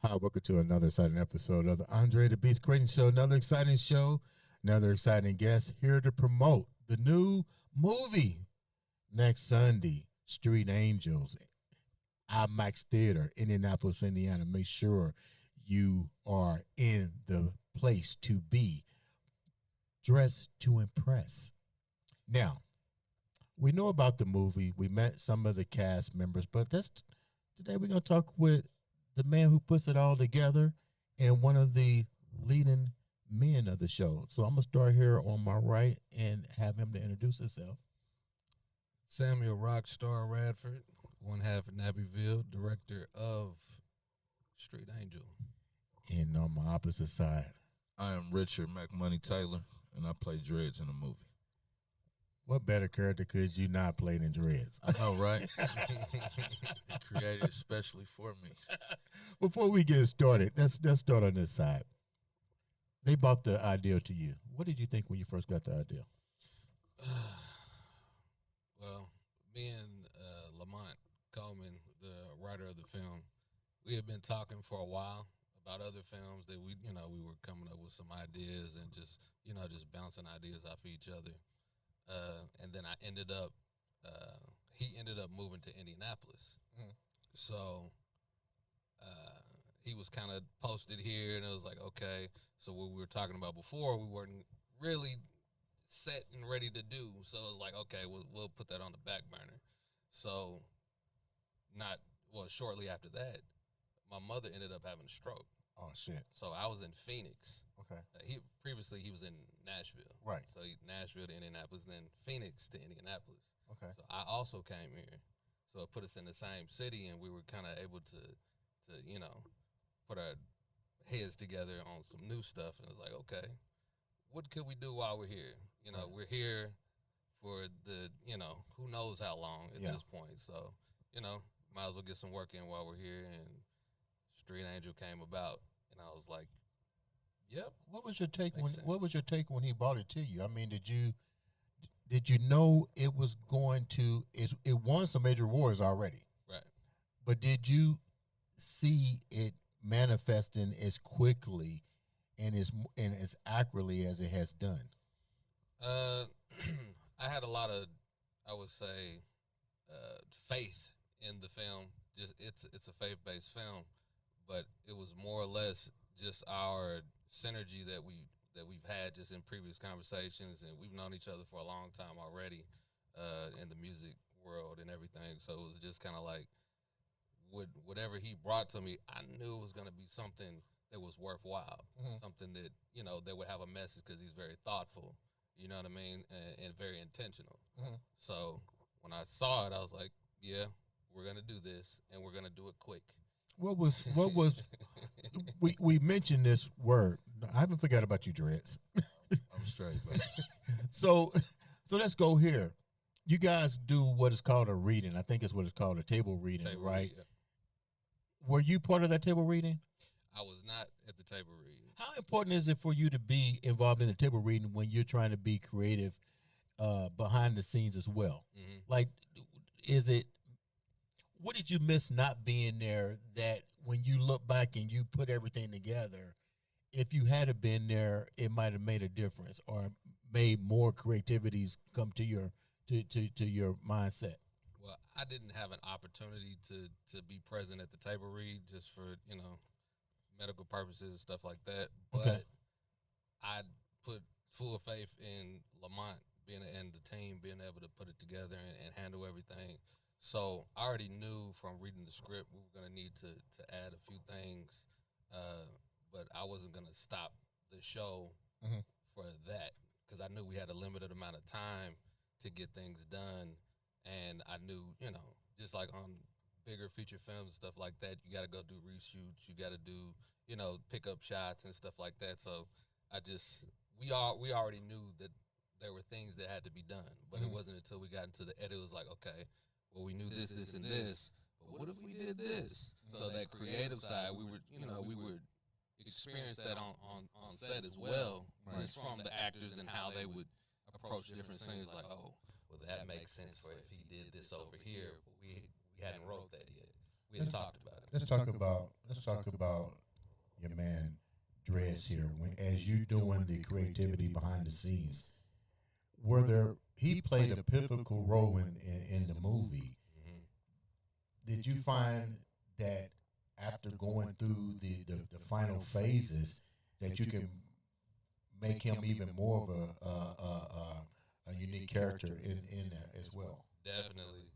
Hi, welcome to another exciting episode of the Andre the Beast Creighton Show. Another exciting show, another exciting guest here to promote the new movie next Sunday, Street Angels, IMAX Theater, Indianapolis, Indiana. Make sure you are in the place to be, dressed to impress. Now, we know about the movie. We met some of the cast members, but today we're going to talk with the man who puts it all together and one of the leading men of the show. So I'm going to start here on my right and have him to introduce himself. Samuel Rokstar Radford, one half of Nappyville, director of Street Angel. And on my opposite side, I am Richard McMoney Taylor, and I play Dreads in the movie. what better character could you not play than Dreads? I know, right? Created especially for me. Before we get started, let's start on this side. They brought the idea to you. What did you think when you first got the idea? Well, me and Lamont Coleman, the writer of the film, we had been talking for a while about other films that we were coming up with some ideas and just bouncing ideas off of each other. And then he ended up moving to Indianapolis. So he was kind of posted here, and it was like, okay. So what we were talking about before, we weren't really set and ready to do. So it was like, okay, we'll put that on the back burner. So shortly after that, my mother ended up having a stroke. Oh, shit. So I was in Phoenix. Okay. Previously he was in Nashville. Right. So Nashville to Indianapolis, then Phoenix to Indianapolis. Okay. So I also came here. So it put us in the same city, and we were kind of able to put our heads together on some new stuff. And it was like, okay, what could we do while we're here? Right. We're here for the, who knows how long at this point. So, might as well get some work in while we're here. And Street Angel came about, and I was like, yep. What was your take Makes sense. What was your take when he brought it to you? I mean, did you know it was going to it won some major awards already? Right. But did you see it manifesting as quickly and as accurately as it has done? I had a lot of, I would say, faith in the film. Just it's a faith-based film, but it was more or less just our synergy that we've had just in previous conversations, and we've known each other for a long time already in the music world and everything. So it was just kind of like whatever he brought to me, I knew it was going to be something that was worthwhile, something that that would have a message, because he's very thoughtful. You know what I mean, and very intentional. So when I saw it, I was like, yeah, we're gonna do this, and we're gonna do it quick. What was we mentioned this word. I haven't forgot about you, Dreads. I'm straight, man. So let's go here. You guys do what is called a reading. I think it's what it's called, a table reading, right? Yeah. Were you part of that table reading? I was not at the table reading. How important is it for you to be involved in the table reading when you're trying to be creative behind the scenes as well? Like, what did you miss not being there that when you look back and you put everything together, if you had been there, it might have made a difference or made more creativities come to your to your mindset? Well, I didn't have an opportunity to be present at the table read just for, medical purposes and stuff like that. But Okay. I put full faith in Lamont and the team being able to put it together and handle everything. So I already knew from reading the script we were going to need to add a few things, but I wasn't going to stop the show for that, because I knew we had a limited amount of time to get things done. And I knew, just like on bigger feature films and stuff like that, you got to go do reshoots, you got to do, pick up shots and stuff like that. So we already knew that there were things that had to be done, but it wasn't until we got into the edit, it was like, okay, well, we knew this, and this, but what if we did this? So that creative side, we would experience that on set as well, just from the actors and how they would approach different scenes. Like, oh, well, that makes sense for if he did this over here. But we hadn't wrote that yet. We had talked about it. Let's talk about your man Dress here. When as you doing the creativity behind the scenes, he played a pivotal role in the movie. Mm-hmm. Did you find that after going through the final phases that you can make him even more of a unique character in that as well? Definitely.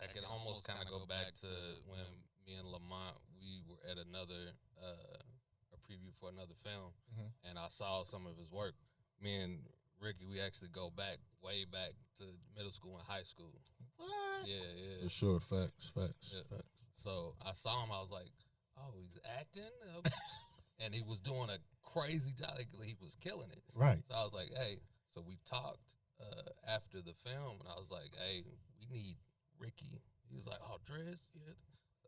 I can almost kind of go back to when me and Lamont, we were at another a preview for another film, and I saw some of his work. Me and Ricky, we actually go back way back to middle school and high school. What? Yeah. For sure, facts. So I saw him. I was like, oh, he's acting, and he was doing a crazy job. Like, he was killing it. Right. So I was like, hey. So we talked after the film, and I was like, hey, we need Ricky. He was like, oh, Drez? Yeah.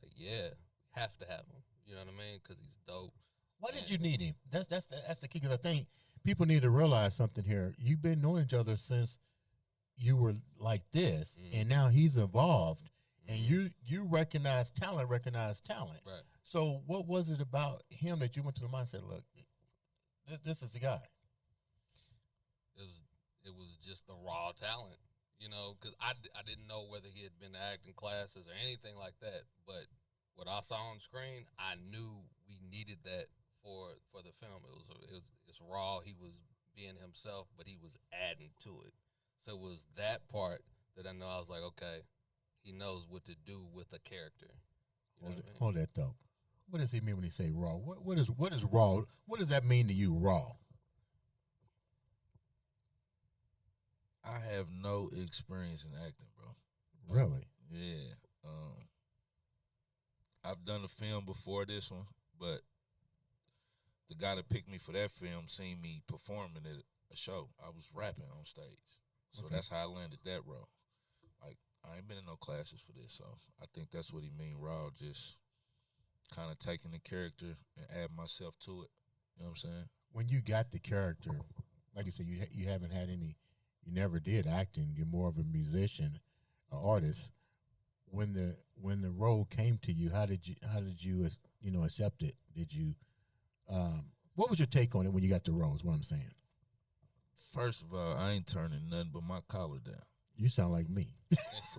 Like, yeah, have to have him. You know what I mean? Because he's dope. Why did you need him? That's the key. Because I think people need to realize something here. You've been knowing each other since you were like this, and now he's involved, and you recognize talent. Right. So what was it about him that you went to the mind and said, look, this is the guy? It was just the raw talent, you know, because I didn't know whether he had been to acting classes or anything like that. But what I saw on screen, I knew we needed that for the film. It's raw. He was being himself, but he was adding to it. So it was that part that I know. I was like, okay, he knows what to do with a character. You know what I mean? Hold that though. What does he mean when he say raw? What is raw? What does that mean to you, raw? I have no experience in acting, bro. Really? Yeah. I've done a film before this one, but the guy that picked me for that film seen me performing at a show. I was rapping on stage. So that's how I landed that role. Like, I ain't been in no classes for this, so I think that's what he mean, raw, just kind of taking the character and adding myself to it. You know what I'm saying? When you got the character, like you said, you haven't had any, you never did acting. You're more of a musician, an artist. When the role came to you, how did you accept it? Did you what was your take on it when you got the role? Is what I'm saying. First of all, I ain't turning nothing but my collar down. You sound like me.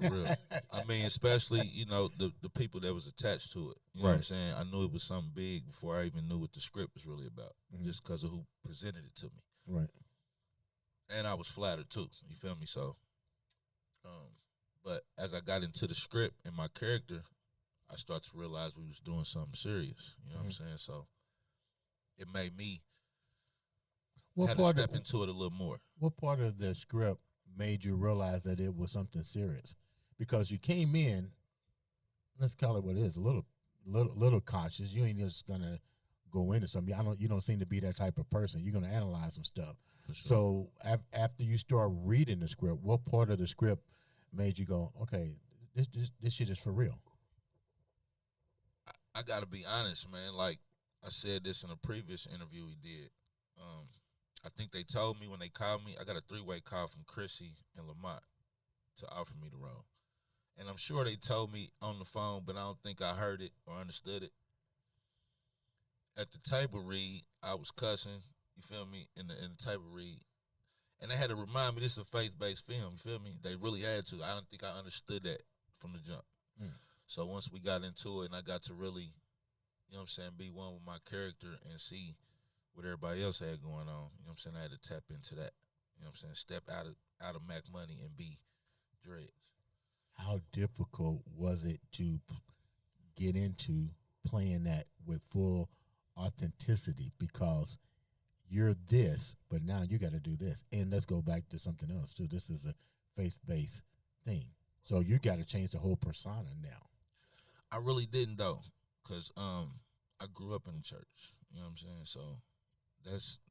For real. I mean, especially, the people that was attached to it. You know what I'm saying? I knew it was something big before I even knew what the script was really about, just because of who presented it to me. Right. And I was flattered, too. You feel me? So, but as I got into the script and my character, I started to realize we was doing something serious. You know what I'm saying? So, it made me had to step into it a little more. What part of the script made you realize that it was something serious? Because you came in, let's call it what it is, a little conscious. You ain't just gonna go into something. You don't seem to be that type of person. You're gonna analyze some stuff. Sure. So after you start reading the script, what part of the script made you go, okay, this shit is for real? I gotta be honest, man. Like I said this in a previous interview we did. I think they told me when they called me, I got a 3-way call from Chrissy and Lamont to offer me the role. And I'm sure they told me on the phone, but I don't think I heard it or understood it. At the table read, I was cussing, you feel me, in the table read. And they had to remind me this is a faith-based film, you feel me? They really had to. I don't think I understood that from the jump. So once we got into it and I got to really, you know what I'm saying, be one with my character and see what everybody else had going on, you know what I'm saying, I had to tap into that. You know what I'm saying? Step out of Mac Money and be Dreads. How difficult was it to get into playing that with full authenticity? Because you're this, but now you got to do this. And let's go back to something else too. This is a faith-based thing. So you got to change the whole persona now. I really didn't though, because I grew up in the church. You know what I'm saying? So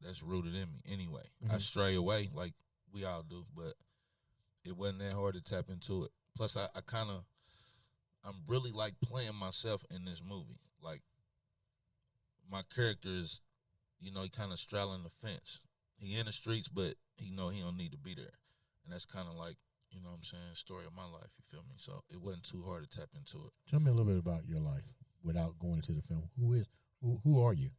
that's rooted in me anyway. I stray away like we all do, but it wasn't that hard to tap into it. Plus, I kind of I'm really like playing myself in this movie. Like my character is, he kind of straddling the fence. He in the streets, but he know he don't need to be there, and that's kind of like, what I'm saying, story of my life. You feel me? So it wasn't too hard to tap into it. Tell me a little bit about your life without going into the film. Who are you?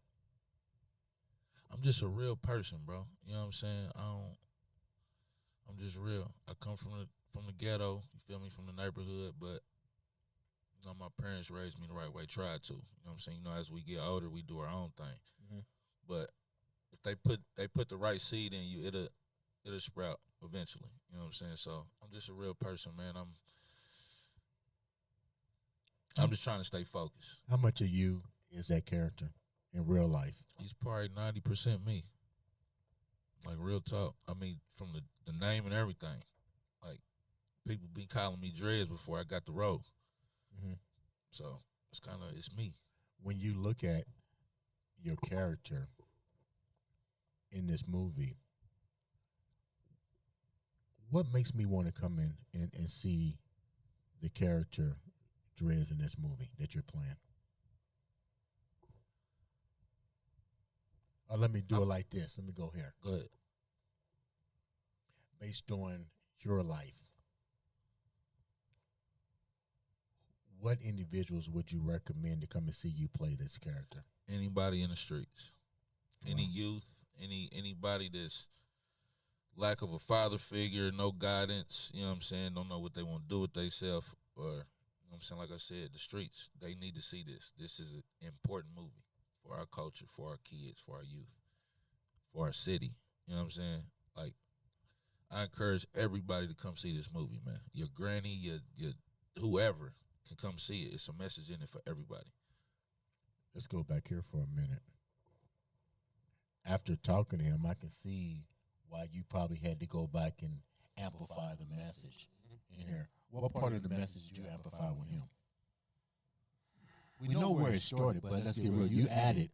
I'm just a real person, bro. You know what I'm saying? I'm just real. I come from the ghetto. You feel me? From the neighborhood, but my parents raised me the right way. Tried to. You know what I'm saying? As we get older, we do our own thing. Mm-hmm. But if they put the right seed in you, it'll sprout eventually. You know what I'm saying? So I'm just a real person, man. I'm just trying to stay focused. How much of you is that character in real life? He's probably 90% me. Like, real talk. I mean, from the name and everything. Like, people be calling me Dreads before I got the role. Mm-hmm. So it's me. When you look at your character in this movie, what makes me want to come in and see the character Dreads in this movie that you're playing? Let me do it like this. Let me go here. Go ahead. Based on your life, what individuals would you recommend to come and see you play this character? Anybody in the streets. Any youth, anybody that's lack of a father figure, no guidance, you know what I'm saying, don't know what they want to do with themselves, or, you know what I'm saying, like I said, the streets, they need to see this. This is an important movie for our culture, for our kids, for our youth, for our city. You know what I'm saying? Like, I encourage everybody to come see this movie, man. Your granny, your whoever can come see it. It's a message in it for everybody. Let's go back here for a minute. After talking to him, I can see why you probably had to go back and amplify the message in here. What part of the message did you amplify with him? We know where it started, but let's get real. You added,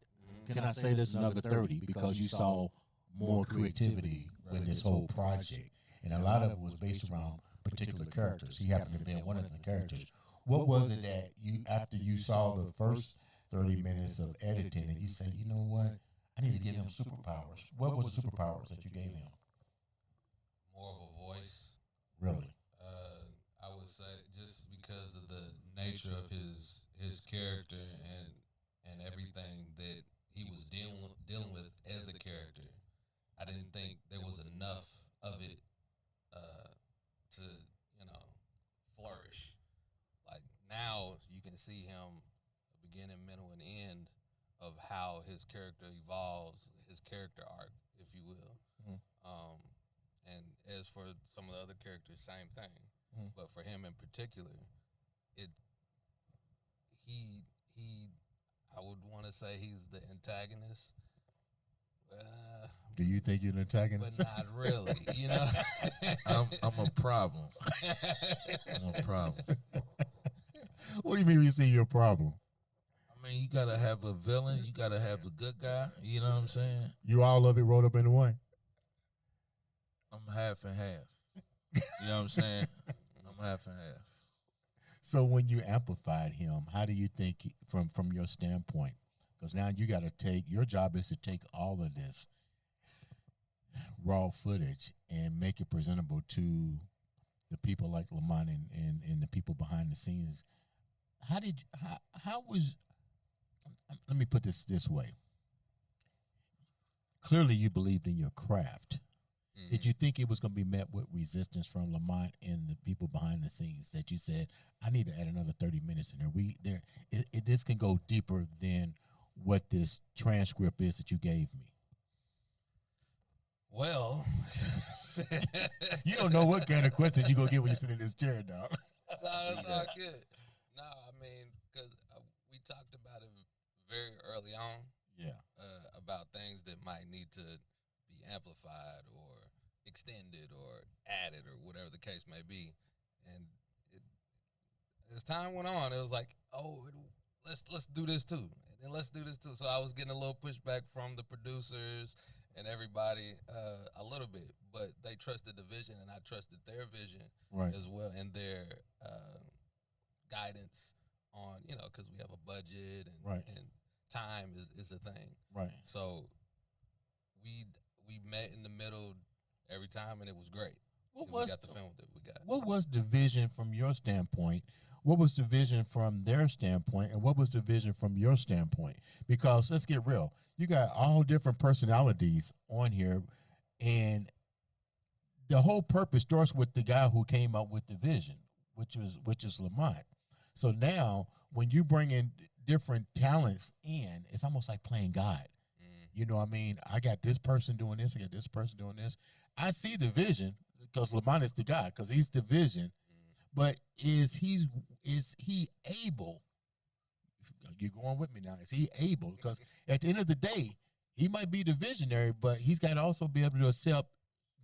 can I say this, another 30, because you saw more creativity with this whole project. And a lot of it was based around particular characters. He happened to be one of the characters. What was it that you, after you saw the first 30 minutes of editing, and you said, you know what, I need to give him superpowers? What was the superpowers that you gave him? More of a voice. Really? I would say just because of the nature of his character and everything that he was dealing with as a character, I didn't think there was enough of it to flourish. Like, now you can see him beginning, middle, and end of how his character evolves, his character arc, if you will. Mm-hmm. And as for some of the other characters, same thing. Mm-hmm. But for him in particular, I would want to say he's the antagonist. Do you think you're an antagonist? But not really, I'm a problem. I'm a problem. What do you mean when you say you're a problem? I mean, you got to have a villain. You got to have the good guy. You know what I'm saying? You all of it rolled up into one? I'm half and half. You know what I'm saying? I'm half and half. So when you amplified him, how do you think, from your standpoint, because now you got to take, your job is to take all of this raw footage and make it presentable to the people like Lamont and the people behind the scenes. How was, let me put this way. Clearly you believed in your craft. Mm-hmm. Did you think it was going to be met with resistance from Lamont and the people behind the scenes that you said, I need to add another 30 minutes in there? This can go deeper than what this transcript is that you gave me. Well, you don't know what kind of question you're going to get when you sit in this chair, dog. No, that's all good. No, I mean, because we talked about it very early on. Yeah. About things that might need to be amplified or extended or added or whatever the case may be. And as time went on, it was like, let's do this too. And then let's do this too. So I was getting a little pushback from the producers and everybody a little bit, but they trusted the vision and I trusted their vision as well and their guidance on, because we have a budget and Right. and time is a thing. Right. So we met in the middle every time, and it was great. What And was we got the film that we got. what was the vision from your standpoint? What was the vision from their standpoint, and what was the vision from your standpoint? Because let's get real, you got all different personalities on here, and the whole purpose starts with the guy who came up with the vision, which is Lamont. So now, when you bring in different talents in, it's almost like playing God. You know what I mean? I got this person doing this. I got this person doing this. I see the vision because Lamont is the guy because he's the vision. But is he able? You're going with me now. Is he able? Because at the end of the day, he might be the visionary, but he's got to also be able to accept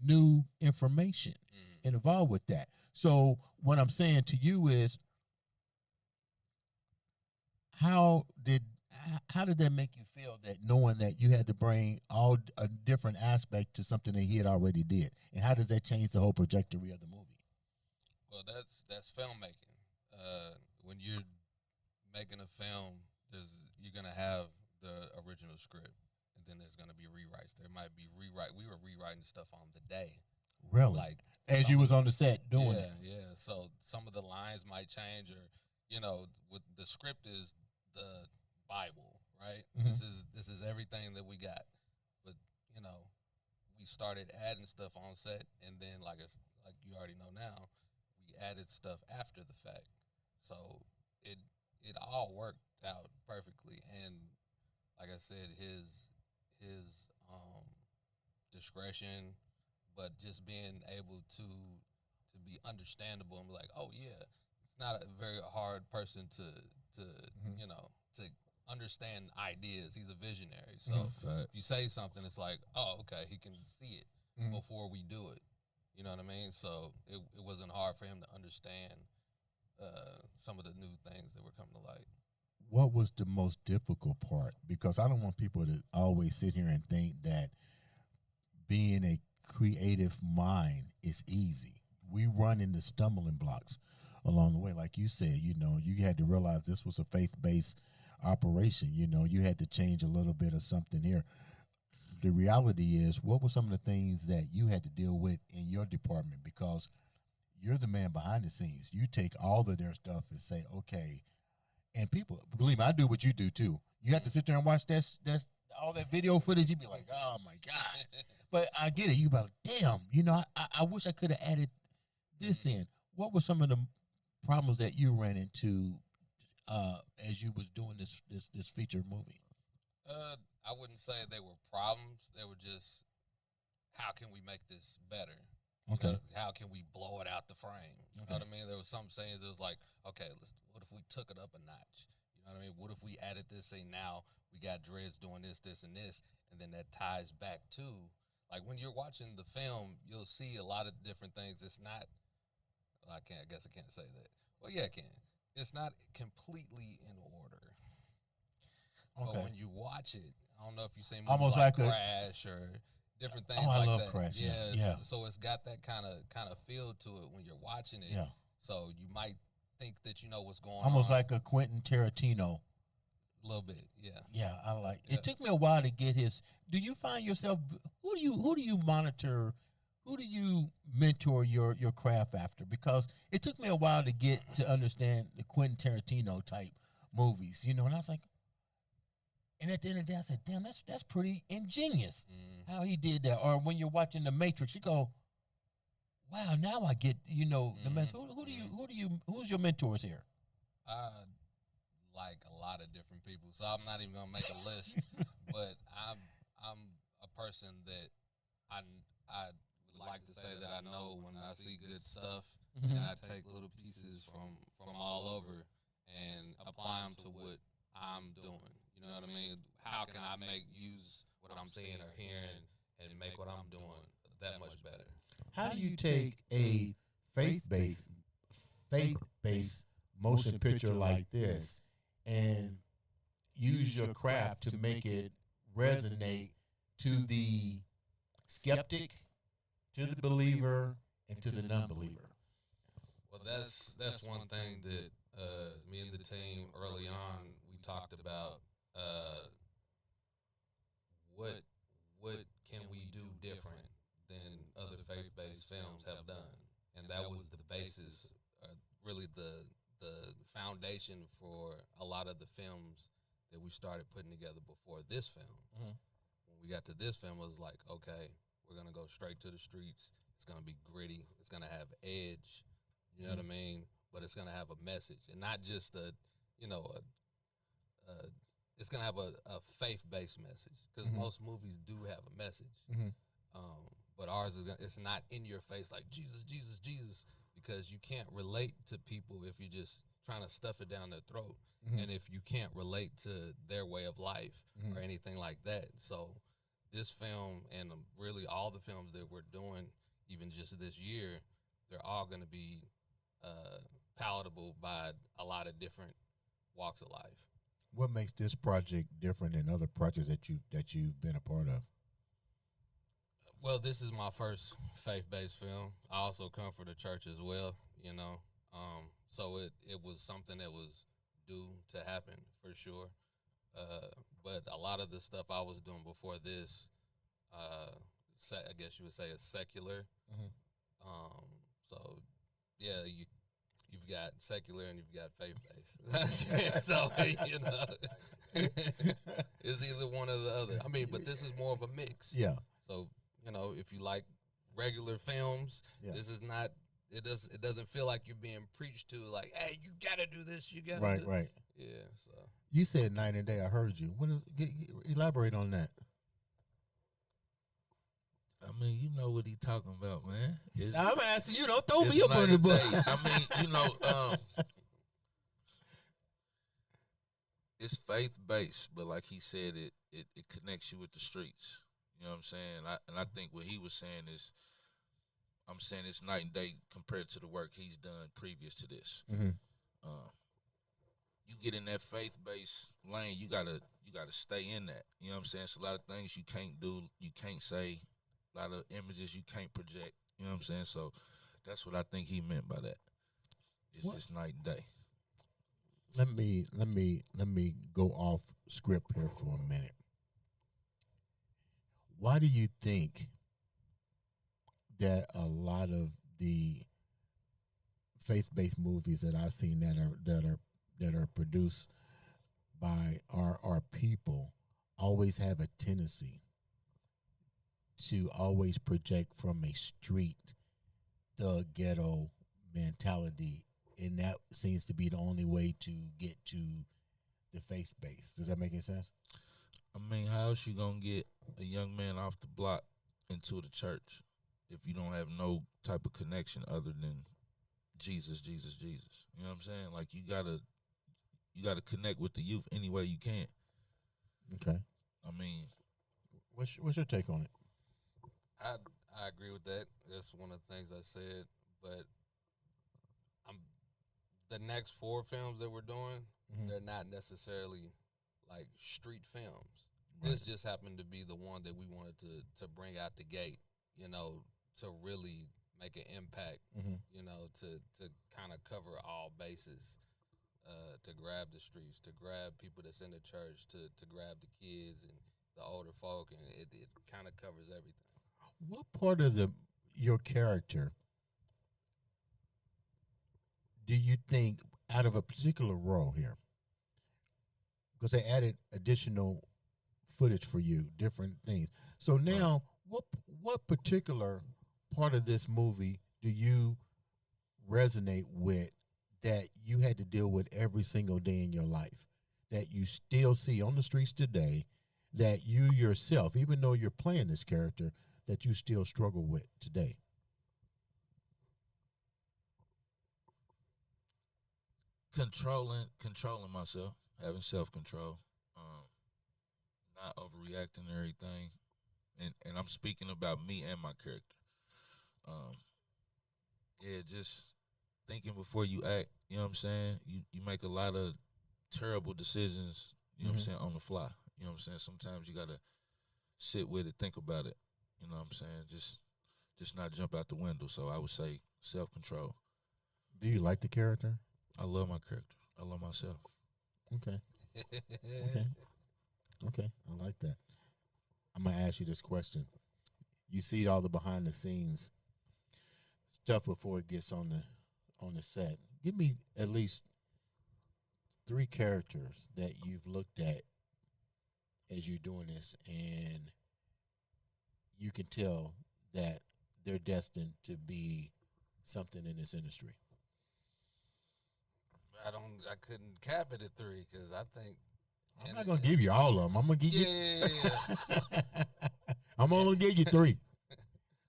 new information and evolve with that. So what I'm saying to you is, how did that make you feel, that knowing that you had to bring all a different aspect to something that he had already did, and how does that change the whole trajectory of the movie? Well, that's filmmaking. When you're making a film, you're gonna have the original script, and then there's gonna be rewrites. There might be rewrite. We were rewriting stuff on the day. Really? Like as you was on the set doing it? Yeah. So some of the lines might change, or with the script is the Bible, right? Mhm. This is everything that we got, but we started adding stuff on set, and then like you already know now, we added stuff after the fact. So it all worked out perfectly, and like I said, his discretion, but just being able to be understandable and be like, oh yeah, it's not a very hard person to to understand ideas. He's a visionary, so if you say something, it's like, oh okay, he can see it before we do it. You know what I mean? So it wasn't hard for him to understand some of the new things that were coming to light. What was the most difficult part? Because I don't want people to always sit here and think that being a creative mind is easy. We run into stumbling blocks along the way. Like you said, you had to realize this was a faith-based operation. You had to change a little bit of something here. The reality is, what were some of the things that you had to deal with in your department? Because you're the man behind the scenes. You take all of their stuff and say, okay, and people, believe me, I do what you do too. You have to sit there and watch that's all that video footage. You'd be like, oh my God. But I get it. You be like, damn, I wish I could have added this in. What were some of the problems that you ran into as you was doing this feature movie? I wouldn't say they were problems. They were just, how can we make this better? Okay. How can we blow it out the frame? You know what I mean? There was some sayings that was like, okay, what if we took it up a notch? You know what I mean? What if we added this? Say now we got Dreads doing this, this, and this, and then that ties back to, like, when you're watching the film, you'll see a lot of different things. It's not, I guess I can't say that. Well, yeah, I can. It's not completely in order. Okay. But when you watch it, I don't know if you say movies Almost like like Crash or different things I like love that. Crash. Yeah. So it's got that kind of feel to it when you're watching it. Yeah. So you might think that you know what's going on. Almost like a Quentin Tarantino. A little bit, yeah. Yeah, I like. It took me a while to get his. Do you find yourself? Who do you monitor? Who do you mentor your craft after? Because it took me a while to get to understand the Quentin Tarantino type movies. And I was like, and at the end of the day, I said, damn, that's pretty ingenious how he did that. Or when you're watching The Matrix, you go, wow, now I get the mess. Who's your mentors here? Like a lot of different people, so I'm not even gonna make a list. But I'm a person that I would like to say that I know when I see good stuff, and I take little pieces from all over and apply them to what I'm doing. You know what I mean? How can I use what I'm seeing or hearing and make what I'm doing that much better? How do you take a faith-based motion picture like this and use your craft to make it resonate to the skeptic, to the believer, and to the non-believer? Well, that's one thing that me and the team early on, we talked about what what can we do different than other faith-based films have done, and that was the basis, really the foundation for a lot of the films that we started putting together before this film. Mhm. When we got to this film, it was like, okay, we're gonna go straight to the streets. It's gonna be gritty. It's gonna have edge. You know what I mean? But it's gonna have a message, and not just a, you know, it's gonna have a faith-based message, because most movies do have a message. Mhm. But ours is it's not in your face like Jesus, Jesus, Jesus, because you can't relate to people if you're just trying to stuff it down their throat, and if you can't relate to their way of life or anything like that. So this film and really all the films that we're doing, even just this year, they're all going to be palatable by a lot of different walks of life. What makes this project different than other projects that you've been a part of? Well, this is my first faith-based film. I also come from the church as well, so it was something that was due to happen for sure. But a lot of the stuff I was doing before this, I guess you would say, is secular. So yeah, you've got secular and you've got faith-based. So it's either one or the other. I mean, but this is more of a mix. Yeah. So if you like regular films, this is not. It doesn't feel like you're being preached to. Like, hey, you gotta do this. You gotta. Right. Yeah. So You said night and day. I heard you. Elaborate on that. I mean, you know what he talking about, man. I'm asking you. Don't throw me it's up night on the and bus. day. I mean, it's faith based, but like he said, it connects you with the streets. You know what I'm saying? I think what he was saying is, I'm saying it's night and day compared to the work he's done previous to this. You get in that faith based lane, you gotta stay in that. You know what I'm saying? It's a lot of things you can't do, you can't say, a lot of images you can't project. You know what I'm saying? So that's what I think he meant by that. It's just night and day. Let me go off script here for a minute. Why do you think that a lot of the faith-based movies that I've seen that are produced by our people always have a tendency to always project from a street thug ghetto mentality, and that seems to be the only way to get to the faith base? Does that make any sense? I mean, how else you gonna get a young man off the block into the church if you don't have no type of connection other than Jesus, Jesus, Jesus? You know what I'm saying? Like, you gotta connect with the youth any way you can. Okay. I mean, what's your take on it? I agree with that. That's one of the things I said. But the next 4 films that we're doing, they're not necessarily like street films. Right. This just happened to be the one that we wanted to bring out the gate, to really make an impact, to kind of cover all bases, to grab the streets, to grab people that's in the church, to grab the kids and the older folk, and it kind of covers everything. What part of your character do you think, out of a particular role here, because they added additional footage for you, different things. So now, what particular part of this movie do you resonate with that you had to deal with every single day in your life, that you still see on the streets today, that you yourself, even though you're playing this character, that you still struggle with today? Controlling myself, having self-control, not overreacting to everything, and I'm speaking about me and my character. Just thinking before you act. You know what I'm saying? You make a lot of terrible decisions. You know what I'm saying, on the fly. You know what I'm saying? Sometimes you gotta sit with it, think about it. You know what I'm saying? Just not jump out the window. So I would say self-control. Do you like the character? I love my character. I love myself. Okay. Okay. I like that. I'm gonna ask you this question. You see all the behind the scenes stuff before it gets on the set. Give me at least 3 characters that you've looked at as you're doing this, and you can tell that they're destined to be something in this industry. I couldn't cap it at 3 because I think. I'm not gonna give you all of them. I'm gonna give you. Yeah. I'm only gonna give you 3.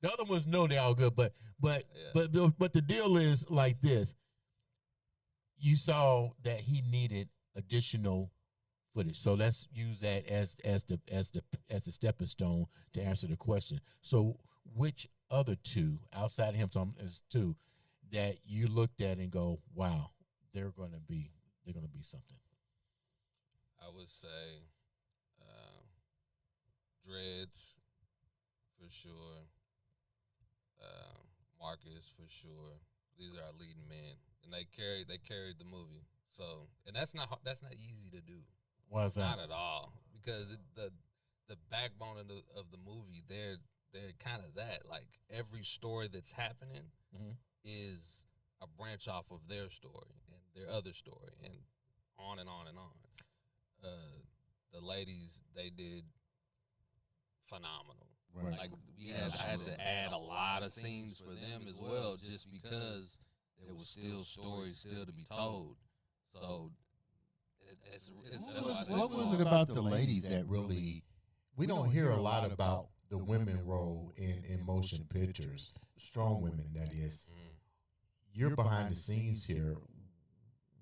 The other ones know they're all good, but the deal is like this. You saw that he needed additional footage, so let's use that as the stepping stone to answer the question. So, which other 2 outside of him, is 2 that you looked at and go, wow, they're gonna be something. I would say Dreads for sure. Marcus for sure. These are our leading men, and they carried the movie. So, and that's not easy to do. Why is that? Not at all, because the backbone of the movie, they're kind of that. Like every story that's happening is a branch off of their story and their other story, and on and on and on. The ladies, they did phenomenal. Right. Like I had to add a lot of scenes for them as well, just because there was still stories still to be told. So what was it about the ladies that really? We don't hear a lot about the women role in motion pictures. Strong women, that is. You're behind the scenes here.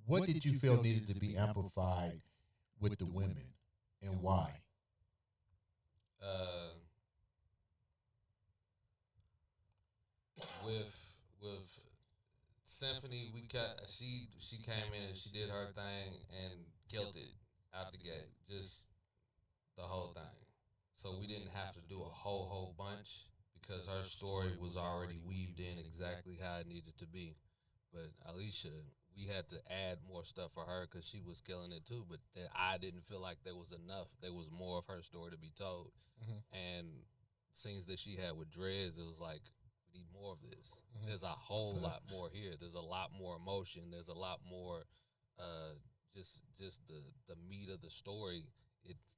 What did you feel needed to be amplified with the women, and why? With Symphony, she came in and she did her thing and killed it out the gate, just the whole thing. So we didn't have to do a whole bunch because her story was already weaved in exactly how it needed to be. But Alicia, we had to add more stuff for her because she was killing it too. But I didn't feel like there was enough. There was more of her story to be told. And scenes that she had with Dreads, it was like, we need more of this. There's a whole lot more here. There's a lot more emotion. There's a lot more just the meat of the story.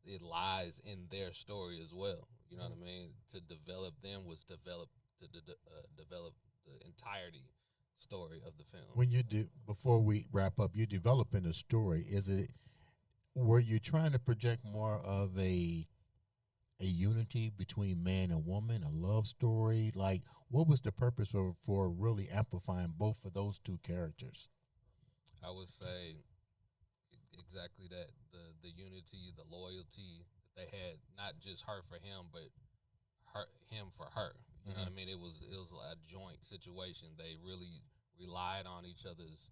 It lies in their story as well. You know what I mean? To develop them was develop the entirety story of the film. When you do, before we wrap up, you're developing a story. Were you trying to project more of a unity between man and woman, a love story? Like, what was the purpose for really amplifying both of those 2 characters? I would say exactly that. The unity, the loyalty that they had, not just her for him, but him for her. You know what I mean? It was a joint situation. They really relied on each other's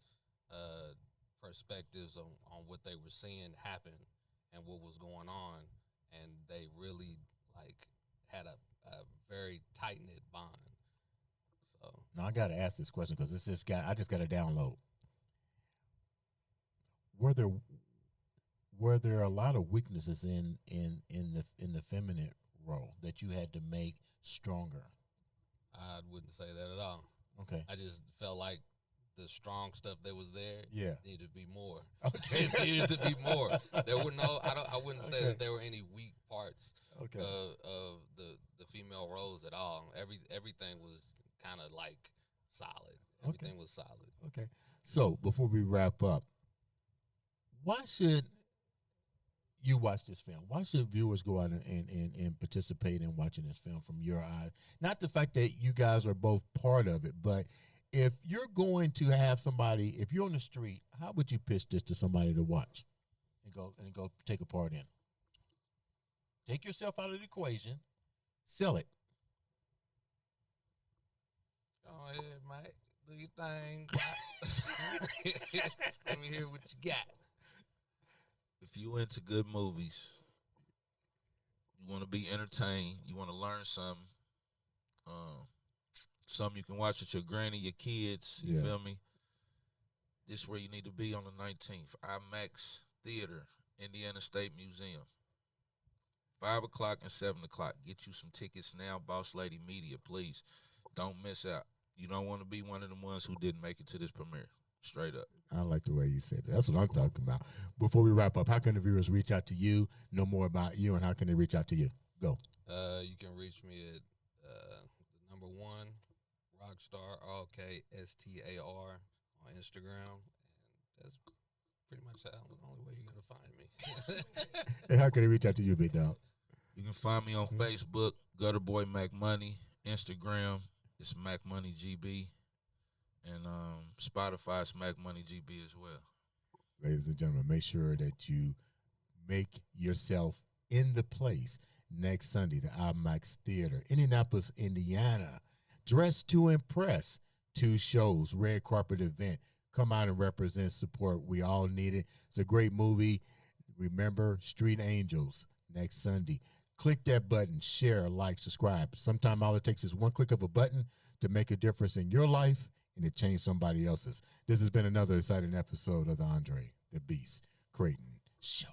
perspectives on what they were seeing happen and what was going on, and they really had a very tight knit bond. So now I got to ask this question because I just got to download. Were there a lot of weaknesses in the feminine role that you had to make stronger? I wouldn't say that at all. Okay. I just felt like the strong stuff that was there needed to be more. Okay. It needed to be more. There were I wouldn't say that there were any weak parts of the female roles at all. Everything was kind of like solid. Everything was solid. Okay. So before we wrap up, why should you watch this film? Why should viewers go out and participate in watching this film from your eyes? Not the fact that you guys are both part of it, but if you're going to have somebody, if you're on the street, how would you pitch this to somebody to watch and go take a part in? Take yourself out of the equation, sell it. Go ahead, mate. Do your thing. Let me hear what you got. If you into good movies, you want to be entertained, you want to learn something, something you can watch with your granny, your kids, you feel me? this is where you need to be on the 19th. IMAX Theater, Indiana State Museum. 5 o'clock and 7 o'clock. Get you some tickets now, Boss Lady Media, please. Don't miss out. You don't want to be one of the ones who didn't make it to this premiere. Straight up. I like the way you said it. That's what I'm talking about. Before we wrap up, how can the viewers reach out to you, know more about you, and how can they reach out to you? Go. You can reach me at the number 1 Rokstar, RKSTAR on Instagram, and that's pretty much the only way you're gonna find me. And how can they reach out to you, big dog? You can find me on Facebook, Gutter Boy Mac Money. Instagram, it's Mac Money GB. And Spotify, it's Mac Money GB as well. Ladies and gentlemen, make sure that you make yourself in the place next Sunday, the IMAX Theater, Indianapolis, Indiana. Dress to Impress, 2 shows, red carpet event. Come out and represent, support. We all need it. It's a great movie. Remember, Street Angels, next Sunday. Click that button, share, like, subscribe. Sometimes all it takes is one click of a button to make a difference in your life and to change somebody else's. This has been another exciting episode of the Andre the Beast Creighton Show.